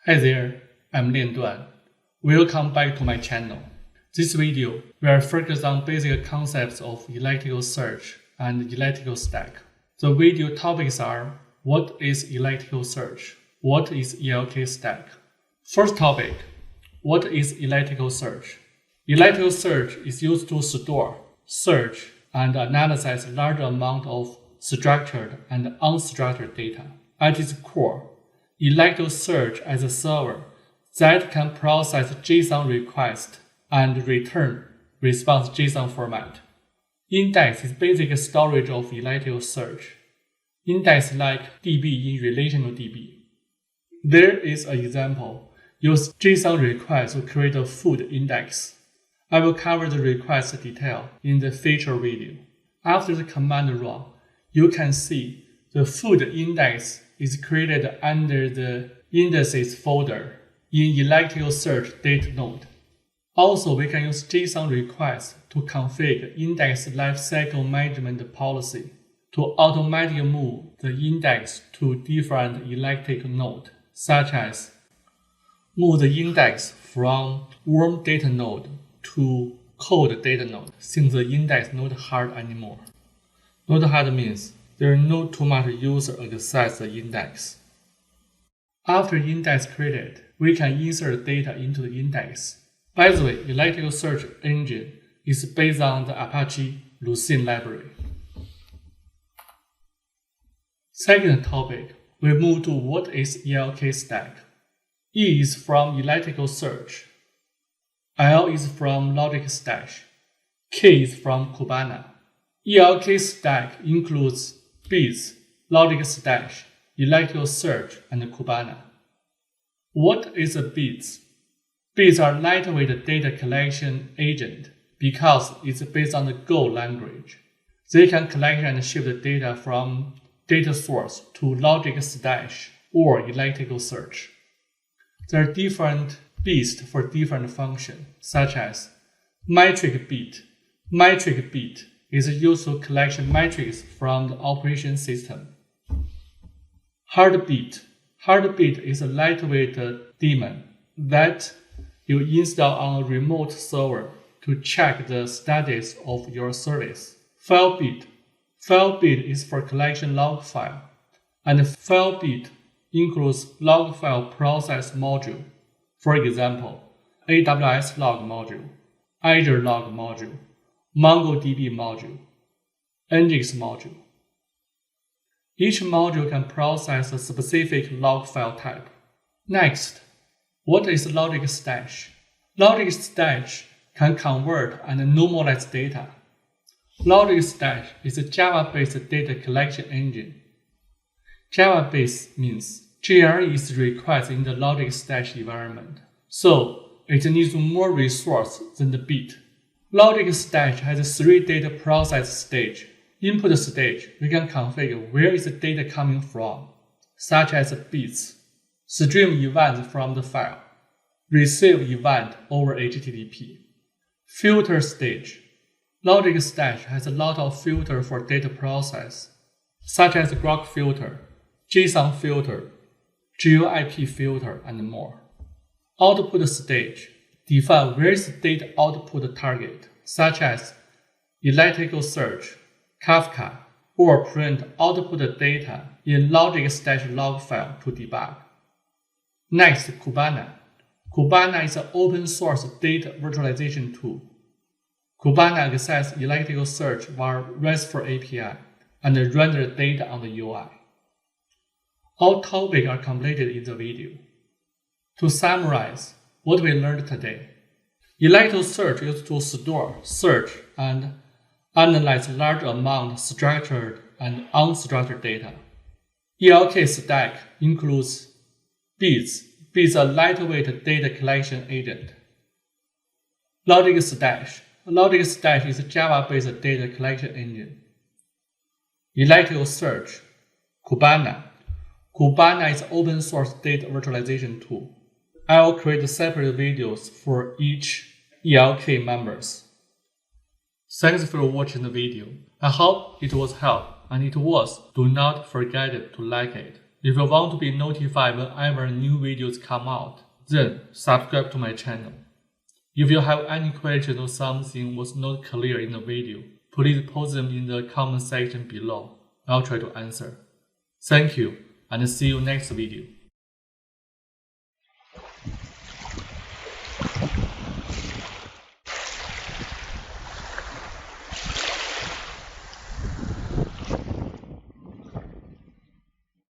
Hi there, I'm Lian Duan. Welcome back to my channel. This video will focus on basic concepts of Elasticsearch and ELK Stack. The video topics are: what is Elasticsearch? What is ELK Stack? First topic, what is Elasticsearch? Elasticsearch is used to store, search, and analyze large amount of structured and unstructured data. At its core, Elasticsearch as a server that can process JSON request and return response JSON format. Index is basic storage of Elasticsearch. Index like DB in relational DB. There is an example. Use JSON request to create a food index. I will cover the request detail in the feature video. After the command run, you can see the food index is created under the indices folder in Elasticsearch data node. Also, we can use JSON request to configure index lifecycle management policy to automatically move the index to different Elastic node, such as move the index from warm data node to cold data node, since the index is not hard anymore. Not hard means there is no too much user access the index. After index created, we can insert data into the index. By the way, Elasticsearch engine is based on the Apache Lucene library. Second topic, we move to what is ELK Stack. E is from Elasticsearch. L is from Logstash. K is from Kibana. ELK Stack includes Beats, Logstash, Elasticsearch, and Kibana. What is a Beats? Beats are lightweight data collection agent because it's based on the Go language. They can collect and ship the data from data source to Logstash or Elasticsearch. There are different beats for different functions, such as metric beat. Metric beat is used to collect metrics from the operation system. Heartbeat. Heartbeat is a lightweight daemon that you install on a remote server to check the status of your service. Filebeat. Filebeat is for collection log file, and filebeat includes log file process module. For example, AWS log module, Azure log module, MongoDB module, Nginx module. Each module can process a specific log file type. Next, what is Logstash? Logstash can convert and normalize data. Logstash is a Java-based data collection engine. Java-based means JRE is required in the Logstash environment, so it needs more resource than the beat. Logstash has 3 data process stages. Input stage, we can configure where is the data coming from, such as beats, stream events from the file, receive event over HTTP. Filter stage, Logstash has a lot of filter for data process, such as grok filter, JSON filter, GeoIP filter, and more. Output stage, define where is the data output target, such as Elasticsearch, Kafka, or print output data in Logstash log file to debug. Next, Kibana. Kibana is an open source data virtualization tool. Kibana accesses Elasticsearch via RESTful API and render data on the UI. All topics are completed in the video. To summarize what we learned today, Elasticsearch is to store, search, and analyze large amount of structured and unstructured data. ELK Stack includes Beats. Beats are a lightweight data collection agent. Logstash. Logstash is a Java-based data collection engine. Elasticsearch. Kibana. Kibana is an open source data virtualization tool. I will create separate videos for each ELK members. Thanks for watching the video. I hope it was helpful, and it was, do not forget to like it. If you want to be notified whenever new videos come out, then subscribe to my channel. If you have any questions or something was not clear in the video, please post them in the comment section below. I'll try to answer. Thank you, and see you next video.